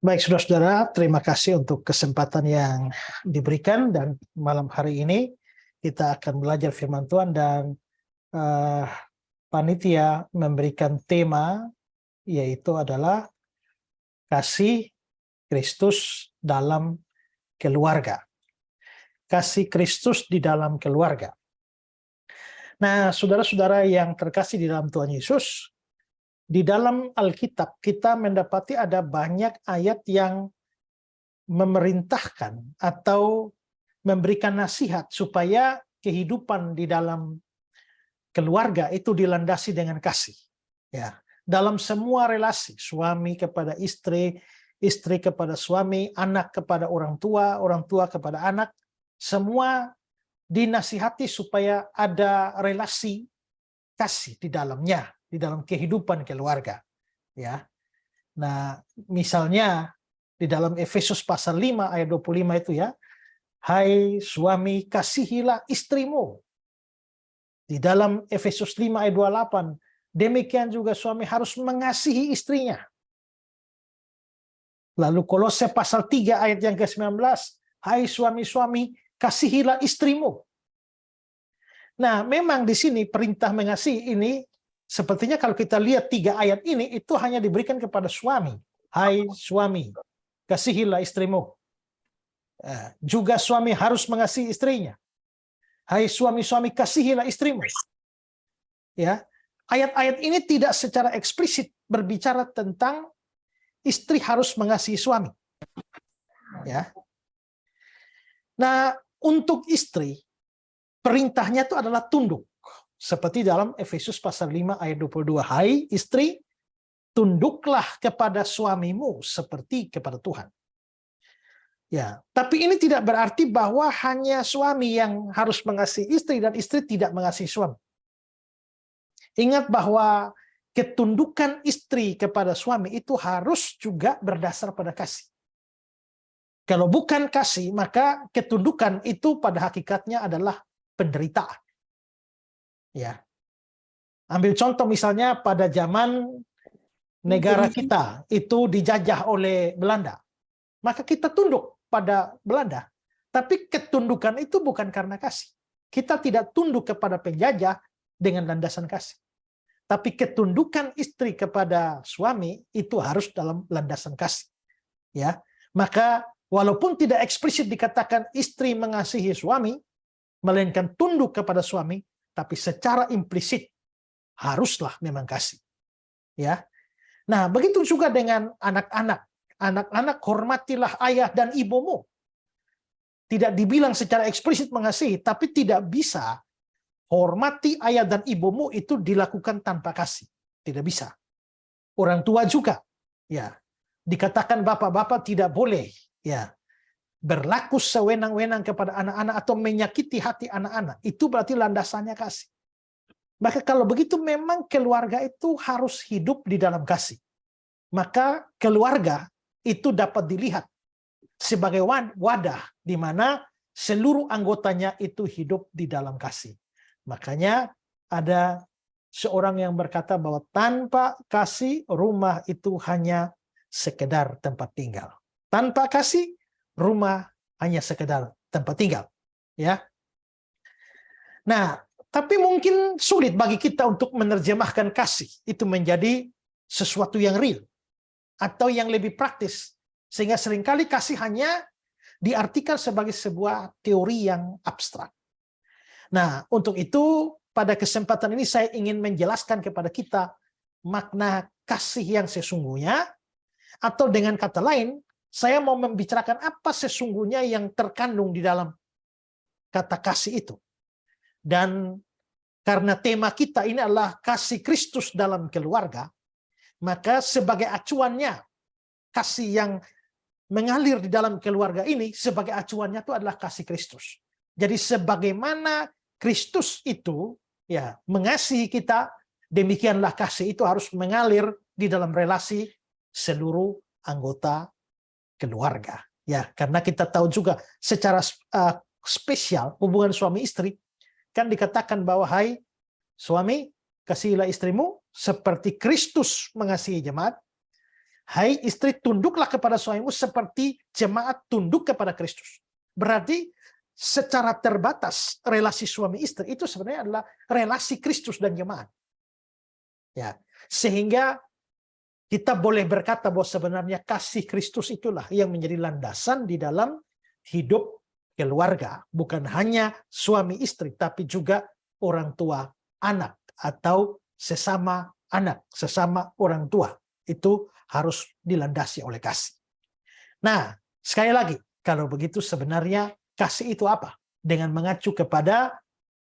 Baik, saudara-saudara, terima kasih untuk kesempatan yang diberikan dan malam hari ini kita akan belajar firman Tuhan dan eh, panitia memberikan tema yaitu adalah kasih Kristus dalam keluarga. Kasih Kristus di dalam keluarga. Nah, saudara-saudara yang terkasih di dalam Tuhan Yesus, di dalam Alkitab kita mendapati ada banyak ayat yang memerintahkan atau memberikan nasihat supaya kehidupan di dalam keluarga itu dilandasi dengan kasih. Ya, dalam semua relasi, suami kepada istri, istri kepada suami, anak kepada orang tua kepada anak, semua dinasihati supaya ada relasi kasih di dalamnya, di dalam kehidupan keluarga. Ya. Nah, misalnya di dalam Efesus pasal 5 ayat 25 itu ya, hai suami kasihilah istrimu. Di dalam Efesus 5 ayat 28, demikian juga suami harus mengasihi istrinya. Lalu Kolose pasal 3 ayat yang ke-19, hai suami-suami kasihilah istrimu. Nah, memang di sini perintah mengasihi ini sepertinya kalau kita lihat 3 ayat ini itu hanya diberikan kepada suami. Hai suami, kasihilah istrimu. Juga suami harus mengasihi istrinya. Hai suami-suami, kasihilah istrimu. Ya, ayat-ayat ini tidak secara eksplisit berbicara tentang istri harus mengasihi suami. Ya. Nah, untuk istri perintahnya itu adalah tunduk. Seperti dalam Efesus pasal 5 ayat 22. Hai istri, tunduklah kepada suamimu seperti kepada Tuhan. Ya, tapi ini tidak berarti bahwa hanya suami yang harus mengasihi istri dan istri tidak mengasihi suami. Ingat bahwa ketundukan istri kepada suami itu harus juga berdasar pada kasih. Kalau bukan kasih, maka ketundukan itu pada hakikatnya adalah penderitaan. Ya. Ambil contoh misalnya pada zaman negara kita itu dijajah oleh Belanda. Maka kita tunduk pada Belanda. Tapi ketundukan itu bukan karena kasih. Kita tidak tunduk kepada penjajah dengan landasan kasih. Tapi ketundukan istri kepada suami itu harus dalam landasan kasih. Ya. Maka walaupun tidak eksplisit dikatakan istri mengasihi suami, melainkan tunduk kepada suami, tapi secara implisit haruslah memang kasih. Ya. Nah, begitu juga dengan anak-anak. Anak-anak hormatilah ayah dan ibumu. Tidak dibilang secara eksplisit mengasihi, tapi tidak bisa hormati ayah dan ibumu itu dilakukan tanpa kasih. Tidak bisa. Orang tua juga. Ya. Dikatakan bapak-bapak tidak boleh ya berlaku sewenang-wenang kepada anak-anak atau menyakiti hati anak-anak. Itu berarti landasannya kasih. Maka kalau begitu memang keluarga itu harus hidup di dalam kasih. Maka keluarga itu dapat dilihat sebagai wadah di mana seluruh anggotanya itu hidup di dalam kasih. Makanya ada seorang yang berkata bahwa tanpa kasih rumah itu hanya sekedar tempat tinggal. Tanpa kasih rumah hanya sekedar tempat tinggal. Ya. Nah, tapi mungkin sulit bagi kita untuk menerjemahkan kasih itu menjadi sesuatu yang real atau yang lebih praktis. Sehingga seringkali kasih hanya diartikan sebagai sebuah teori yang abstrak. Nah, untuk itu pada kesempatan ini saya ingin menjelaskan kepada kita makna kasih yang sesungguhnya, atau dengan kata lain, saya mau membicarakan apa sesungguhnya yang terkandung di dalam kata kasih itu. Dan karena tema kita ini adalah kasih Kristus dalam keluarga, maka sebagai acuannya, kasih yang mengalir di dalam keluarga ini, sebagai acuannya itu adalah kasih Kristus. Jadi sebagaimana Kristus itu ya mengasihi kita, demikianlah kasih itu harus mengalir di dalam relasi seluruh anggota keluarga. Ya, karena kita tahu juga secara spesial hubungan suami istri kan dikatakan bahwa hai suami kasihilah istrimu seperti Kristus mengasihi jemaat. Hai istri, tunduklah kepada suamimu seperti jemaat tunduk kepada Kristus. Berarti secara terbatas relasi suami istri itu sebenarnya adalah relasi Kristus dan jemaat. Ya, sehingga kita boleh berkata bahwa sebenarnya kasih Kristus itulah yang menjadi landasan di dalam hidup keluarga, bukan hanya suami istri, tapi juga orang tua anak atau sesama anak, sesama orang tua. Itu harus dilandasi oleh kasih. Nah, sekali lagi, kalau begitu sebenarnya kasih itu apa? Dengan mengacu kepada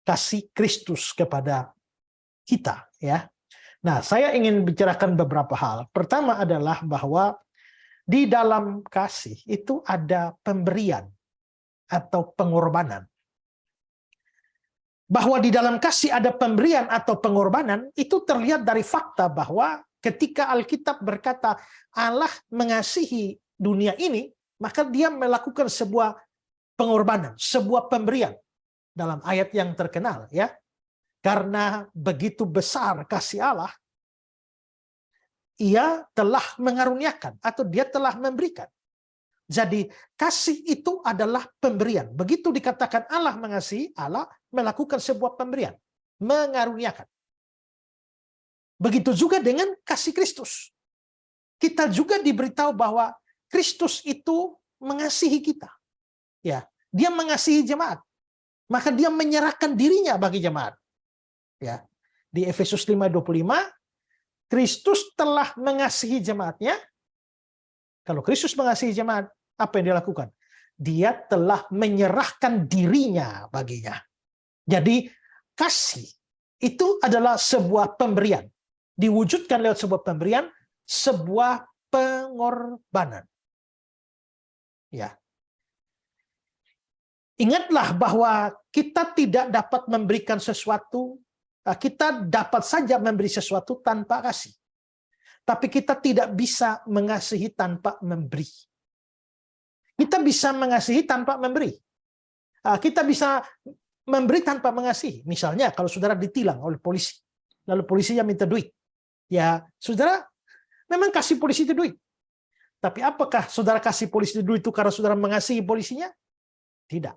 kasih Kristus kepada kita, ya. Nah, saya ingin bicarakan beberapa hal. Pertama adalah bahwa di dalam kasih itu ada pemberian atau pengorbanan. Bahwa di dalam kasih ada pemberian atau pengorbanan itu terlihat dari fakta bahwa ketika Alkitab berkata Allah mengasihi dunia ini, maka dia melakukan sebuah pengorbanan, sebuah pemberian dalam ayat yang terkenal, ya. Karena begitu besar kasih Allah, ia telah mengaruniakan atau dia telah memberikan. Jadi kasih itu adalah pemberian. Begitu dikatakan Allah mengasihi, Allah melakukan sebuah pemberian, mengaruniakan. Begitu juga dengan kasih Kristus. Kita juga diberitahu bahwa Kristus itu mengasihi kita. Ya, dia mengasihi jemaat. Maka dia menyerahkan dirinya bagi jemaat. Ya. Di Efesus 5:25, Kristus telah mengasihi jemaatnya. Kalau Kristus mengasihi jemaat, apa yang dia lakukan? Dia telah menyerahkan dirinya baginya. Jadi kasih itu adalah sebuah pemberian. Diwujudkan lewat sebuah pemberian, sebuah pengorbanan. Ya. Ingatlah bahwa kita tidak dapat memberikan sesuatu, kita dapat saja memberi sesuatu tanpa kasih. Tapi kita tidak bisa mengasihi tanpa memberi. Kita bisa mengasihi tanpa memberi. Kita bisa memberi tanpa mengasihi. Misalnya kalau saudara ditilang oleh polisi, lalu polisinya minta duit. Ya, saudara memang kasih polisi itu duit. Tapi apakah saudara kasih polisi duit itu karena saudara mengasihi polisinya? Tidak.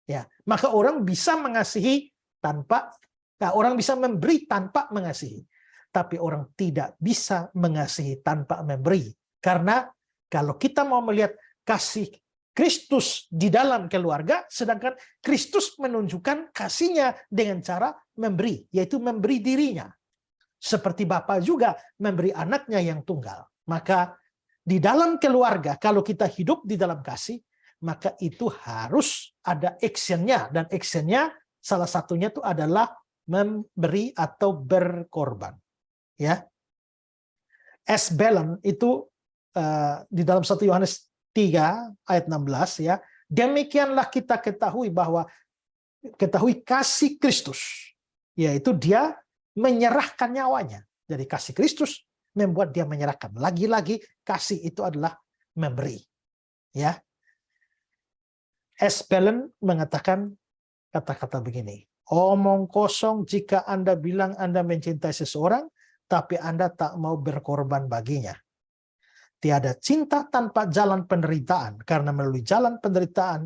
Ya, maka orang bisa mengasihi tanpa, orang bisa memberi tanpa mengasihi. Tapi orang tidak bisa mengasihi tanpa memberi. Karena kalau kita mau melihat kasih Kristus di dalam keluarga, sedangkan Kristus menunjukkan kasihnya dengan cara memberi, yaitu memberi dirinya. Seperti Bapa juga memberi anaknya yang tunggal. Maka di dalam keluarga, kalau kita hidup di dalam kasih, maka itu harus ada actionnya. Dan actionnya salah satunya itu adalah memberi atau berkorban. Ya, as Belen itu di dalam 1 Yohanes 3 ayat 16, ya, demikianlah kita ketahui kasih Kristus, yaitu dia menyerahkan nyawanya. Jadi kasih Kristus membuat dia menyerahkan. Lagi-lagi kasih itu adalah memberi. Ya, S. Belen mengatakan kata-kata begini, omong kosong jika Anda bilang Anda mencintai seseorang, tapi Anda tak mau berkorban baginya. Tiada cinta tanpa jalan penderitaan, karena melalui jalan penderitaan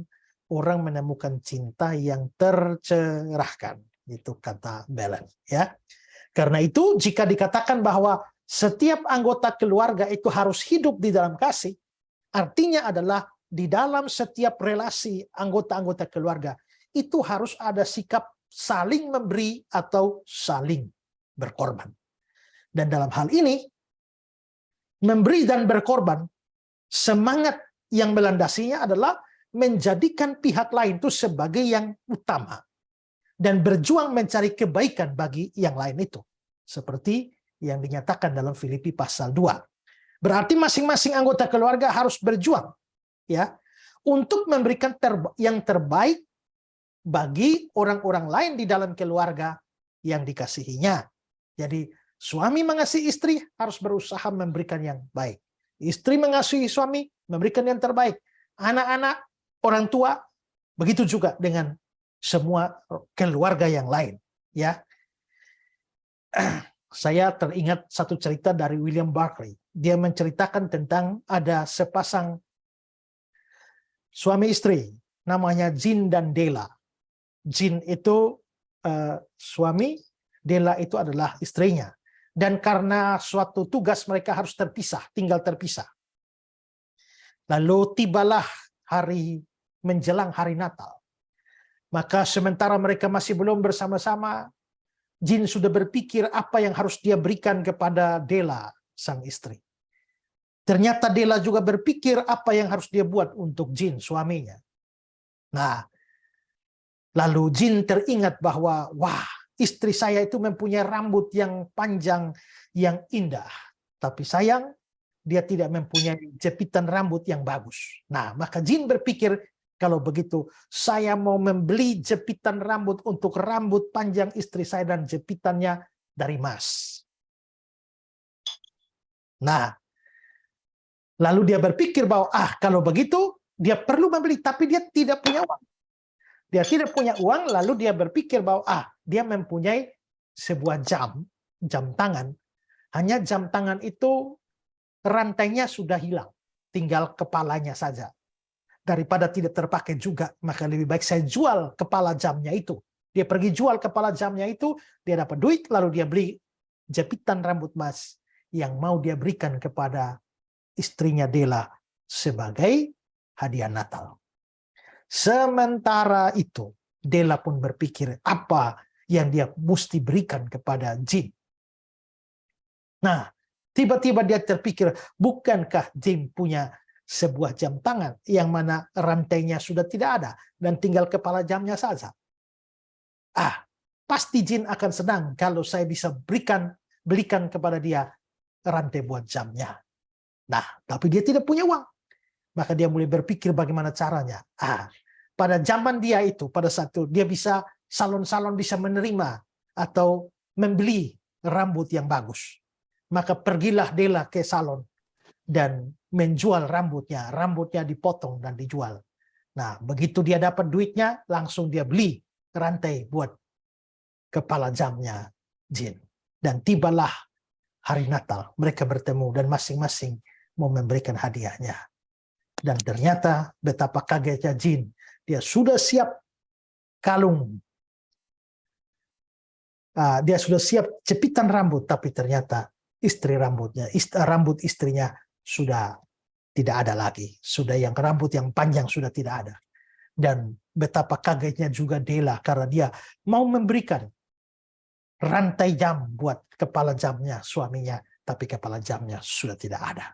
orang menemukan cinta yang tercerahkan. Itu kata Belen. Ya, karena itu jika dikatakan bahwa setiap anggota keluarga itu harus hidup di dalam kasih, artinya adalah di dalam setiap relasi anggota-anggota keluarga itu harus ada sikap saling memberi atau saling berkorban. Dan dalam hal ini, memberi dan berkorban, semangat yang melandasinya adalah menjadikan pihak lain itu sebagai yang utama. Dan berjuang mencari kebaikan bagi yang lain itu. Seperti yang dinyatakan dalam Filipi pasal 2. Berarti masing-masing anggota keluarga harus berjuang, ya, untuk memberikan yang terbaik bagi orang-orang lain di dalam keluarga yang dikasihinya. Jadi suami mengasihi istri harus berusaha memberikan yang baik. Istri mengasihi suami memberikan yang terbaik. Anak-anak, orang tua, begitu juga dengan semua keluarga yang lain. Ya, saya teringat satu cerita dari William Barclay. dia menceritakan tentang ada sepasang suami istri, namanya Jin dan Dela. Jin itu suami, Dela itu adalah istrinya. Dan karena suatu tugas mereka harus terpisah, tinggal terpisah. Lalu tibalah hari menjelang hari Natal. Maka sementara mereka masih belum bersama-sama, Jin sudah berpikir apa yang harus dia berikan kepada Dela, sang istri. Ternyata Dela juga berpikir apa yang harus dia buat untuk Jin, suaminya. Nah, lalu Jin teringat bahwa, wah, istri saya itu mempunyai rambut yang panjang, yang indah. Tapi sayang, dia tidak mempunyai jepitan rambut yang bagus. Nah, maka Jin berpikir, kalau begitu, saya mau membeli jepitan rambut untuk rambut panjang istri saya dan jepitannya dari emas. Nah, lalu dia berpikir bahwa, kalau begitu, dia perlu membeli, tapi dia tidak punya uang. Dia tidak punya uang, lalu dia berpikir bahwa, dia mempunyai sebuah jam tangan. Hanya jam tangan itu rantainya sudah hilang, tinggal kepalanya saja. Daripada tidak terpakai juga, maka lebih baik saya jual kepala jamnya itu. Dia pergi jual kepala jamnya itu, dia dapat duit, lalu dia beli jepitan rambut emas yang mau dia berikan kepada istrinya Dela sebagai hadiah Natal. Sementara itu, Dela pun berpikir apa yang dia mesti berikan kepada Jin. Nah, tiba-tiba dia terpikir, bukankah Jin punya sebuah jam tangan yang mana rantainya sudah tidak ada dan tinggal kepala jamnya saja. Pasti Jin akan senang kalau saya bisa belikan kepada dia rantai buat jamnya. Nah, tapi dia tidak punya uang. Maka dia mulai berpikir bagaimana caranya. Pada zaman dia itu, pada saat itu dia bisa, salon-salon bisa menerima atau membeli rambut yang bagus. Maka pergilah Dela ke salon dan menjual rambutnya dipotong dan dijual. Nah, begitu dia dapat duitnya, langsung dia beli rantai buat kepala jamnya Jin. Dan tibalah hari Natal, mereka bertemu dan masing-masing mau memberikan hadiahnya. Dan ternyata betapa kagetnya Jin, dia sudah siap kalung, dia sudah siap jepitan rambut, tapi ternyata rambut istrinya sudah tidak ada lagi. Sudah yang rambut yang panjang sudah tidak ada. Dan betapa kagetnya juga Dela karena dia mau memberikan rantai jam buat kepala jamnya suaminya, tapi kepala jamnya sudah tidak ada.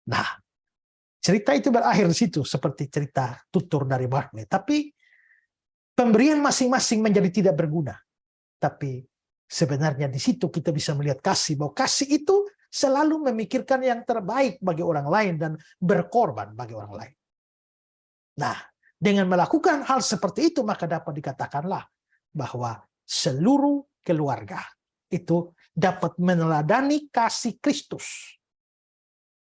Nah, cerita itu berakhir di situ seperti cerita tutur dari Barclay. Tapi pemberian masing-masing menjadi tidak berguna. Tapi sebenarnya di situ kita bisa melihat kasih, bahwa kasih itu selalu memikirkan yang terbaik bagi orang lain dan berkorban bagi orang lain. Nah, dengan melakukan hal seperti itu, maka dapat dikatakanlah bahwa seluruh keluarga itu dapat meneladani kasih Kristus.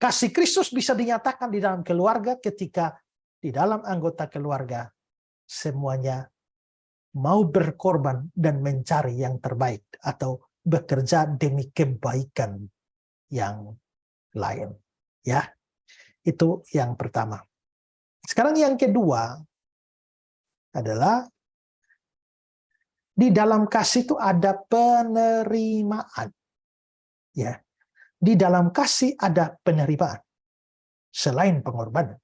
Kasih Kristus bisa dinyatakan di dalam keluarga ketika di dalam anggota keluarga semuanya mau berkorban dan mencari yang terbaik atau bekerja demi kebaikan yang lain. Ya, itu yang pertama. Sekarang yang kedua adalah di dalam kasih itu ada penerimaan. Ya, di dalam kasih ada penerimaan selain pengorbanan.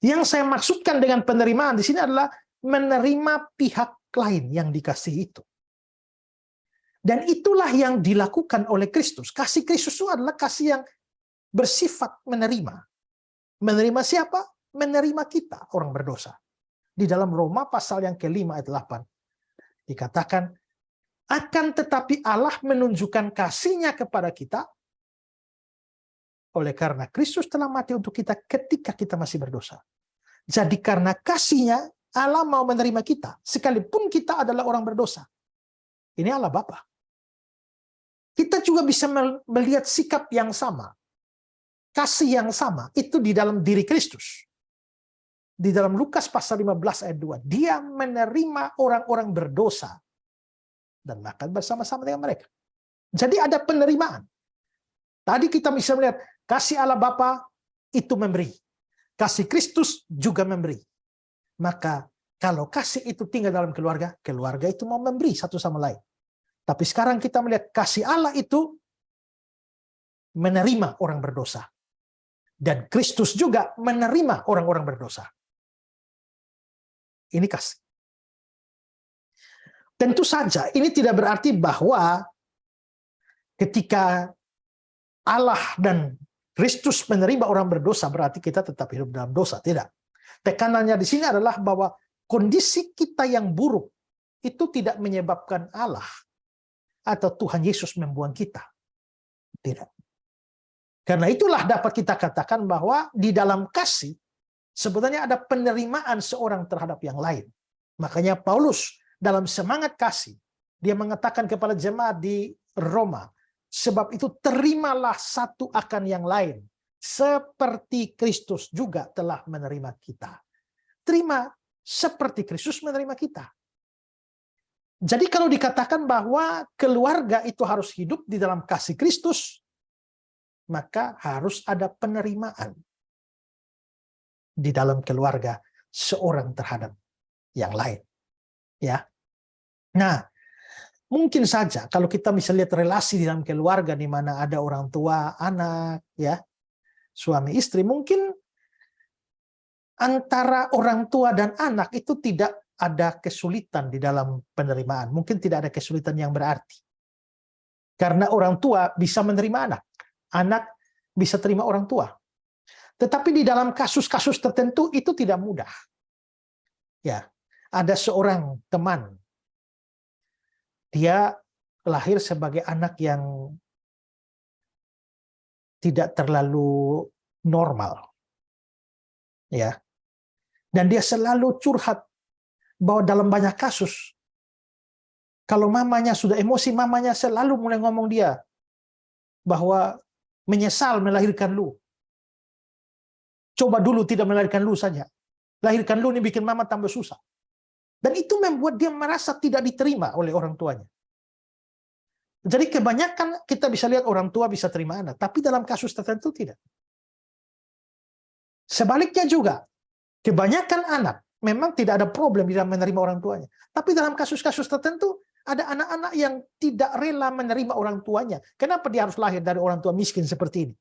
Yang saya maksudkan dengan penerimaan di sini adalah menerima pihak lain yang dikasihi itu. Dan itulah yang dilakukan oleh Kristus. Kasih Kristus itu adalah kasih yang bersifat menerima. Menerima siapa? Menerima kita, orang berdosa. Di dalam Roma pasal yang ke-5 ayat 8 dikatakan, akan tetapi Allah menunjukkan kasih-Nya kepada kita oleh karena Kristus telah mati untuk kita ketika kita masih berdosa. Jadi karena kasih-Nya Allah mau menerima kita sekalipun kita adalah orang berdosa. Ini Allah Bapa. Kita juga bisa melihat sikap yang sama, kasih yang sama itu di dalam diri Kristus. Di dalam Lukas pasal 15 ayat 2, dia menerima orang-orang berdosa dan makan bersama-sama dengan mereka. Jadi ada penerimaan. Tadi kita bisa melihat kasih Allah Bapa itu memberi. Kasih Kristus juga memberi. Maka kalau kasih itu tinggal dalam keluarga, keluarga itu mau memberi satu sama lain. Tapi sekarang kita melihat kasih Allah itu menerima orang berdosa. Dan Kristus juga menerima orang-orang berdosa. Ini kasih. Tentu saja ini tidak berarti bahwa ketika Allah dan Kristus menerima orang berdosa berarti kita tetap hidup dalam dosa. Tidak. Tekanannya di sini adalah bahwa kondisi kita yang buruk itu tidak menyebabkan Allah atau Tuhan Yesus membuang kita. Tidak. Karena itulah dapat kita katakan bahwa di dalam kasih sebenarnya ada penerimaan seorang terhadap yang lain. Makanya Paulus dalam semangat kasih, dia mengatakan kepada jemaat di Roma, sebab itu terimalah satu akan yang lain, seperti Kristus juga telah menerima kita. Terima seperti Kristus menerima kita. Jadi kalau dikatakan bahwa keluarga itu harus hidup di dalam kasih Kristus, maka harus ada penerimaan di dalam keluarga seorang terhadap yang lain. Ya. Nah, mungkin saja kalau kita bisa lihat relasi di dalam keluarga di mana ada orang tua, anak, ya, suami istri, mungkin antara orang tua dan anak itu tidak ada kesulitan di dalam penerimaan. Mungkin tidak ada kesulitan yang berarti. Karena orang tua bisa menerima anak. Anak bisa terima orang tua. Tetapi di dalam kasus-kasus tertentu itu tidak mudah. Ya, ada seorang teman. Dia lahir sebagai anak yang tidak terlalu normal. Ya. Dan dia selalu curhat bahwa dalam banyak kasus kalau mamanya sudah emosi, mamanya selalu mulai ngomong dia bahwa menyesal melahirkan lu. Coba dulu tidak melahirkan lu saja. Lahirkan lu ini bikin mama tambah susah. Dan itu membuat dia merasa tidak diterima oleh orang tuanya. Jadi kebanyakan kita bisa lihat orang tua bisa terima anak, tapi dalam kasus tertentu tidak. Sebaliknya juga, kebanyakan anak memang tidak ada problem di dalam menerima orang tuanya. Tapi dalam kasus-kasus tertentu, ada anak-anak yang tidak rela menerima orang tuanya. Kenapa dia harus lahir dari orang tua miskin seperti ini?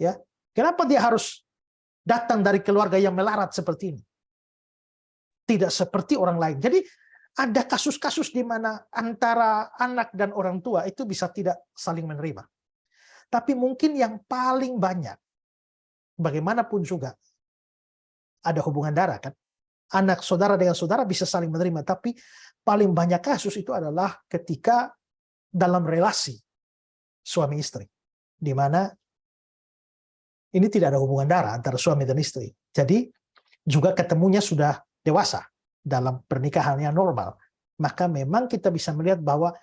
Ya, kenapa dia harus datang dari keluarga yang melarat seperti ini? Tidak seperti orang lain. Jadi ada kasus-kasus di mana antara anak dan orang tua itu bisa tidak saling menerima. Tapi mungkin yang paling banyak, bagaimanapun juga, ada hubungan darah kan. Anak saudara dengan saudara bisa saling menerima, tapi paling banyak kasus itu adalah ketika dalam relasi suami istri, di mana ini tidak ada hubungan darah antara suami dan istri. Jadi juga ketemunya sudah dewasa dalam pernikahan yang normal. Maka memang kita bisa melihat bahwa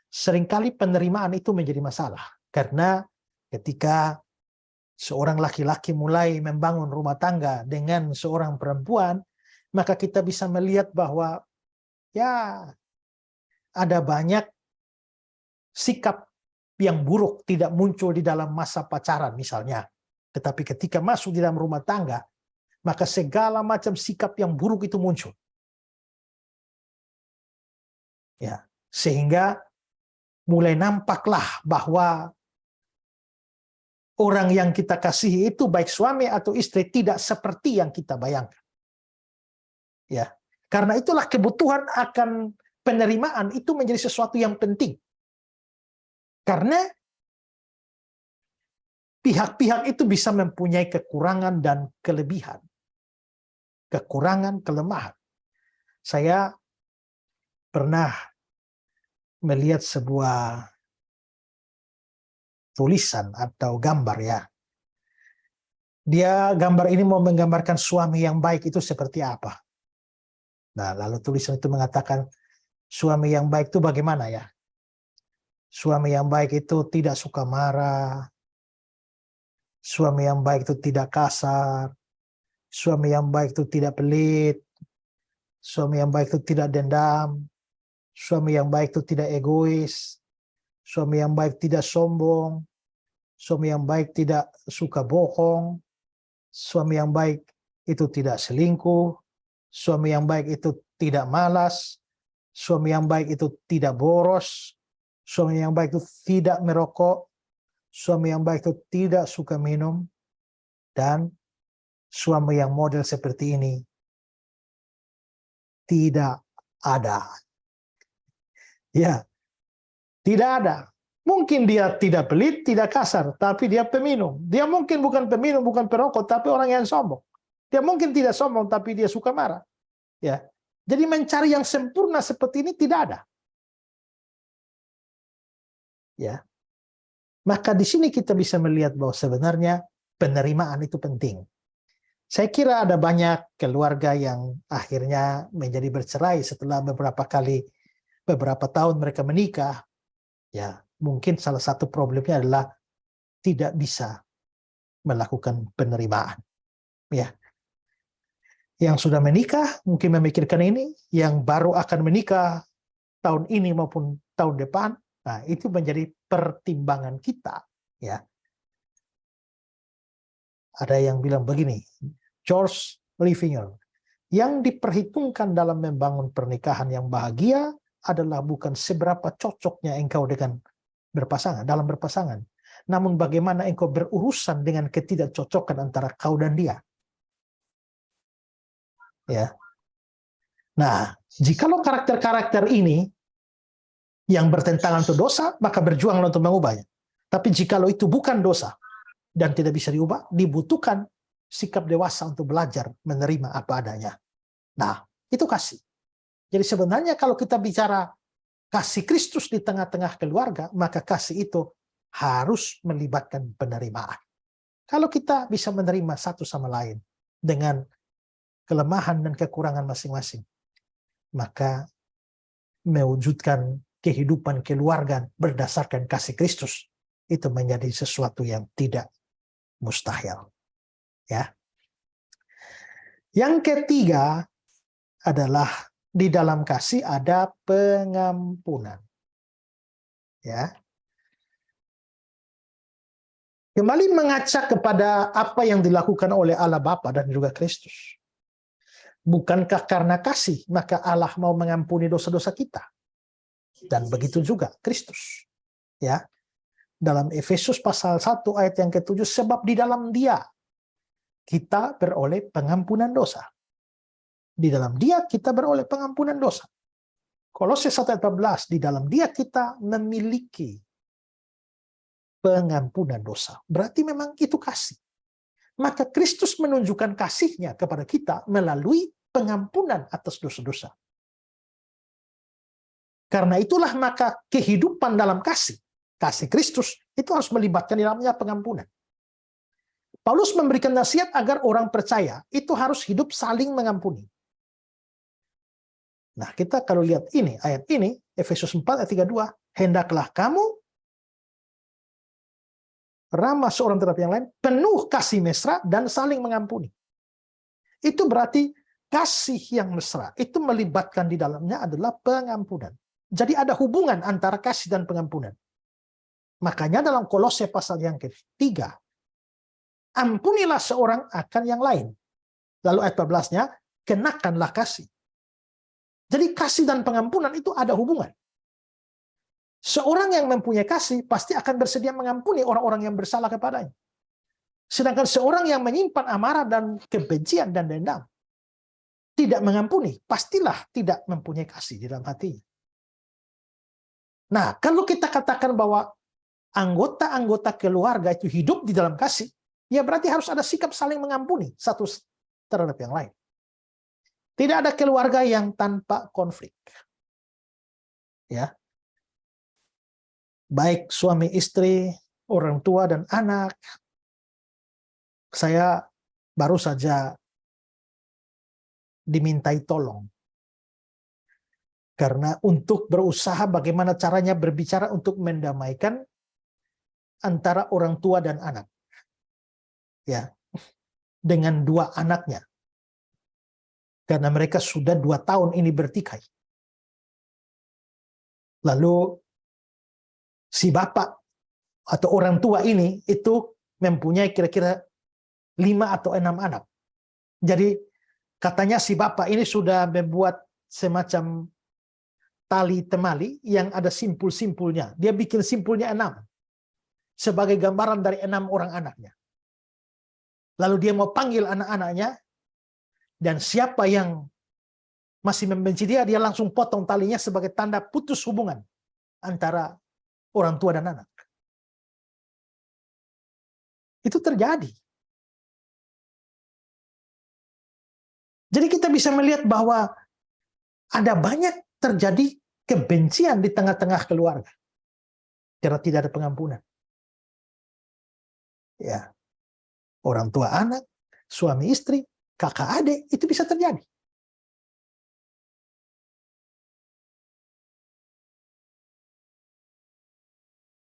seringkali penerimaan itu menjadi masalah. Karena ketika seorang laki-laki mulai membangun rumah tangga dengan seorang perempuan, maka kita bisa melihat bahwa ya ada banyak sikap yang buruk tidak muncul di dalam masa pacaran misalnya. Tetapi ketika masuk di dalam rumah tangga, maka segala macam sikap yang buruk itu muncul. Ya, sehingga mulai nampaklah bahwa orang yang kita kasihi itu baik suami atau istri tidak seperti yang kita bayangkan. Ya, karena itulah kebutuhan akan penerimaan itu menjadi sesuatu yang penting. Karena pihak-pihak itu bisa mempunyai kekurangan dan kelebihan. Kekurangan, kelemahan. Saya pernah melihat sebuah tulisan atau gambar ya. Gambar ini mau menggambarkan suami yang baik itu seperti apa. Nah, lalu tulisan itu mengatakan suami yang baik itu bagaimana ya? Suami yang baik itu tidak suka marah. Suami yang baik itu tidak kasar. Suami yang baik itu tidak pelit. Suami yang baik itu tidak dendam. Suami yang baik itu tidak egois. Suami yang baik tidak sombong. Suami yang baik tidak suka bohong. Suami yang baik itu tidak selingkuh. Suami yang baik itu tidak malas. Suami yang baik itu tidak boros. Suami yang baik itu tidak merokok. Suami yang baik itu tidak suka minum. Dan suami yang model seperti ini tidak ada. Ya, tidak ada. Mungkin dia tidak pelit, tidak kasar, tapi dia peminum. Dia mungkin bukan peminum, bukan perokok, tapi orang yang sombong. Dia mungkin tidak sombong, tapi dia suka marah. Ya, jadi mencari yang sempurna seperti ini tidak ada. Ya, maka di sini kita bisa melihat bahwa sebenarnya penerimaan itu penting. Saya kira ada banyak keluarga yang akhirnya menjadi bercerai setelah beberapa tahun mereka menikah. Ya, mungkin salah satu problemnya adalah tidak bisa melakukan penerimaan. Ya, yang sudah menikah mungkin memikirkan ini, yang baru akan menikah tahun ini maupun tahun depan, nah itu menjadi pertimbangan kita. Ya, ada yang bilang begini, George Livinger, yang diperhitungkan dalam membangun pernikahan yang bahagia adalah bukan seberapa cocoknya engkau dengan dalam berpasangan, namun bagaimana engkau berurusan dengan ketidakcocokan antara kau dan dia. Ya. Nah, jikalau karakter-karakter ini yang bertentangan itu dosa, maka berjuanglah untuk mengubahnya. Tapi jikalau itu bukan dosa dan tidak bisa diubah, dibutuhkan sikap dewasa untuk belajar menerima apa adanya. Nah, itu kasih. Jadi sebenarnya kalau kita bicara kasih Kristus di tengah-tengah keluarga, maka kasih itu harus melibatkan penerimaan. Kalau kita bisa menerima satu sama lain dengan kelemahan dan kekurangan masing-masing, maka mewujudkan kehidupan keluarga berdasarkan kasih Kristus itu menjadi sesuatu yang tidak mustahil. Ya. Yang ketiga adalah di dalam kasih ada pengampunan. Ya. Kembali mengacak kepada apa yang dilakukan oleh Allah Bapa dan juga Kristus. Bukankah karena kasih maka Allah mau mengampuni dosa-dosa kita? Dan begitu juga Kristus. Ya. Dalam Efesus pasal 1 ayat yang ke-7, sebab di dalam Dia kita beroleh pengampunan dosa. Di dalam Dia kita beroleh pengampunan dosa. Kolose 1 ayat 14, di dalam Dia kita memiliki pengampunan dosa. Berarti memang itu kasih. Maka Kristus menunjukkan kasih-Nya kepada kita melalui pengampunan atas dosa-dosa. Karena itulah maka kehidupan dalam kasih Kristus itu harus melibatkan di dalamnya pengampunan. Paulus memberikan nasihat agar orang percaya itu harus hidup saling mengampuni. Nah, kita kalau lihat ini, ayat ini, Efesus 4 ayat 32, hendaklah kamu ramah seorang terhadap yang lain, penuh kasih mesra dan saling mengampuni. Itu berarti kasih yang mesra, itu melibatkan di dalamnya adalah pengampunan. Jadi ada hubungan antara kasih dan pengampunan. Makanya dalam Kolose pasal yang ketiga, ampunilah seorang akan yang lain. Lalu ayat 14-nya, kenakanlah kasih. Jadi kasih dan pengampunan itu ada hubungan. Seorang yang mempunyai kasih pasti akan bersedia mengampuni orang-orang yang bersalah kepadanya. Sedangkan seorang yang menyimpan amarah dan kebencian dan dendam, tidak mengampuni, pastilah tidak mempunyai kasih di dalam hatinya. Nah, kalau kita katakan bahwa anggota-anggota keluarga itu hidup di dalam kasih, ya berarti harus ada sikap saling mengampuni satu terhadap yang lain. Tidak ada keluarga yang tanpa konflik. Ya. Baik suami istri, orang tua dan anak. Saya baru saja dimintai tolong. Karena untuk berusaha bagaimana caranya berbicara untuk mendamaikan antara orang tua dan anak. Ya. Dengan dua anaknya. Karena mereka sudah 2 tahun ini bertikai. Lalu si bapak atau orang tua ini itu mempunyai kira-kira 5 atau 6 anak. Jadi katanya si bapak ini sudah membuat semacam tali temali yang ada simpul-simpulnya. Dia bikin simpulnya 6 sebagai gambaran dari 6 orang anaknya. Lalu dia mau panggil anak-anaknya, dan siapa yang masih membenci dia, dia langsung potong talinya sebagai tanda putus hubungan antara orang tua dan anak. Itu terjadi. Jadi kita bisa melihat bahwa ada banyak terjadi kebencian di tengah-tengah keluarga karena tidak ada pengampunan. Ya, orang tua anak, suami istri, kakak adik, itu bisa terjadi.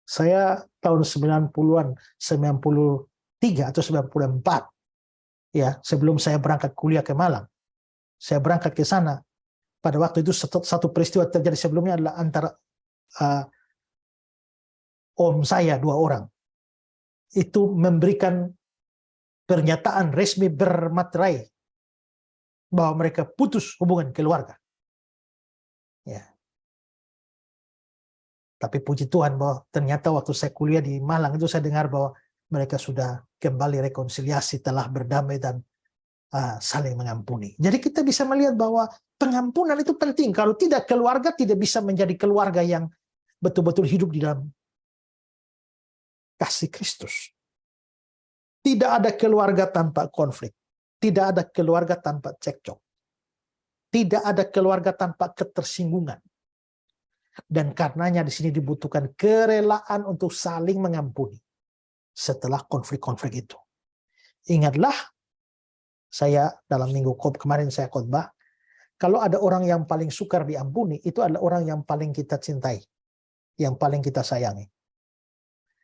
Saya tahun 90-an, 93 atau 94, ya, sebelum saya berangkat kuliah ke Malang, saya berangkat ke sana. Pada waktu itu satu peristiwa terjadi sebelumnya adalah antara om saya 2 orang. Itu memberikan pernyataan resmi bermaterai bahwa mereka putus hubungan keluarga. Ya. Tapi puji Tuhan bahwa ternyata waktu saya kuliah di Malang itu saya dengar bahwa mereka sudah kembali rekonsiliasi, telah berdamai dan saling mengampuni. Jadi kita bisa melihat bahwa pengampunan itu penting. Kalau tidak, keluarga tidak bisa menjadi keluarga yang betul-betul hidup di dalam kasih Kristus. Tidak ada keluarga tanpa konflik. Tidak ada keluarga tanpa cekcok. Tidak ada keluarga tanpa ketersinggungan. Dan karenanya di sini dibutuhkan kerelaan untuk saling mengampuni setelah konflik-konflik itu. Ingatlah, saya dalam minggu kemarin saya khotbah, kalau ada orang yang paling sukar diampuni, itu adalah orang yang paling kita cintai, yang paling kita sayangi.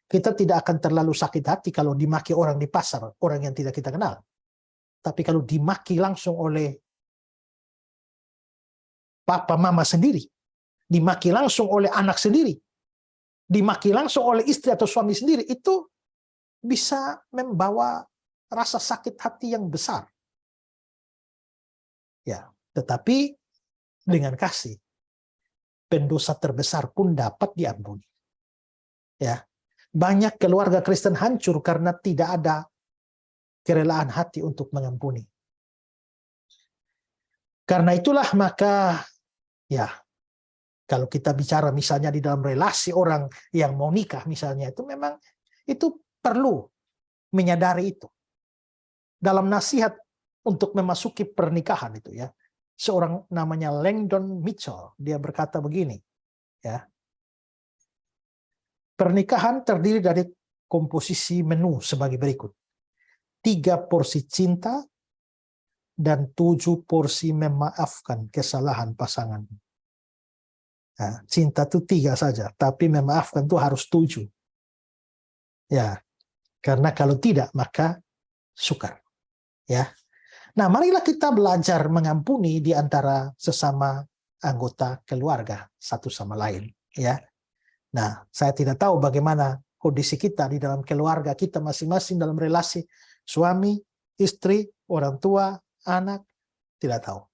Kita tidak akan terlalu sakit hati kalau dimaki orang di pasar, orang yang tidak kita kenal. Tapi kalau dimaki langsung oleh papa mama sendiri, dimaki langsung oleh anak sendiri, dimaki langsung oleh istri atau suami sendiri, itu bisa membawa rasa sakit hati yang besar. Ya, tetapi dengan kasih, pendosa terbesar pun dapat diampuni. Ya, banyak keluarga Kristen hancur karena tidak ada kerelaan hati untuk mengampuni. Karena itulah maka, ya, kalau kita bicara misalnya di dalam relasi orang yang mau nikah misalnya, itu memang itu perlu menyadari itu. Dalam nasihat untuk memasuki pernikahan itu ya, seorang namanya Langdon Mitchell, dia berkata begini, ya. Pernikahan terdiri dari komposisi menu sebagai berikut. 3 porsi cinta dan 7 porsi memaafkan kesalahan pasangan. Nah, cinta itu 3 saja, tapi memaafkan itu harus 7. Ya, karena kalau tidak maka sukar. Ya, nah marilah kita belajar mengampuni di antara sesama anggota keluarga satu sama lain. Ya, nah saya tidak tahu bagaimana kondisi kita di dalam keluarga kita masing-masing dalam relasi suami, istri, orang tua, anak, tidak tahu.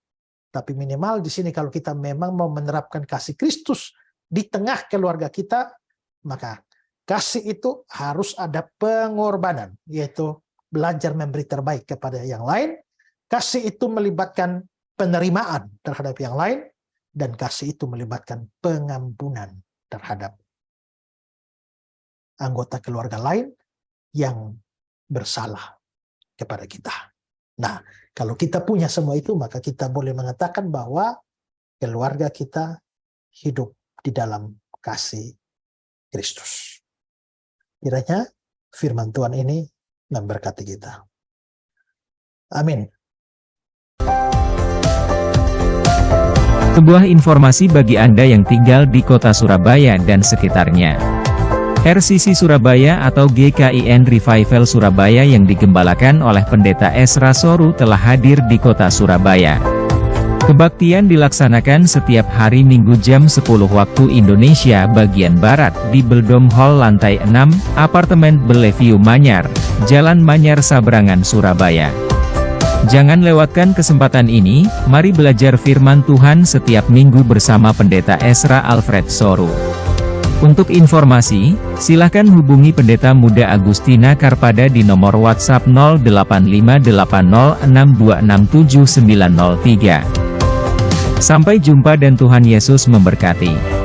Tapi minimal di sini kalau kita memang mau menerapkan kasih Kristus di tengah keluarga kita, maka kasih itu harus ada pengorbanan, yaitu belajar memberi terbaik kepada yang lain. Kasih itu melibatkan penerimaan terhadap yang lain, dan kasih itu melibatkan pengampunan terhadap anggota keluarga lain yang bersalah kepada kita. Nah, kalau kita punya semua itu, maka kita boleh mengatakan bahwa keluarga kita hidup di dalam kasih Kristus. Kiranya firman Tuhan ini memberkati kita. Amin. Sebuah informasi bagi Anda yang tinggal di kota Surabaya dan sekitarnya. RCC Surabaya atau GKIN Revival Surabaya yang digembalakan oleh Pendeta Esra Soru telah hadir di kota Surabaya. Kebaktian dilaksanakan setiap hari Minggu jam 10 waktu Indonesia bagian Barat di Beldom Hall lantai 6, Apartemen Bellevue Manyar, Jalan Manyar Sabrangan, Surabaya. Jangan lewatkan kesempatan ini, mari belajar firman Tuhan setiap minggu bersama Pendeta Ezra Alfred Soru. Untuk informasi, silakan hubungi Pendeta Muda Agustina Karpada di nomor WhatsApp 085806267903. Sampai jumpa dan Tuhan Yesus memberkati.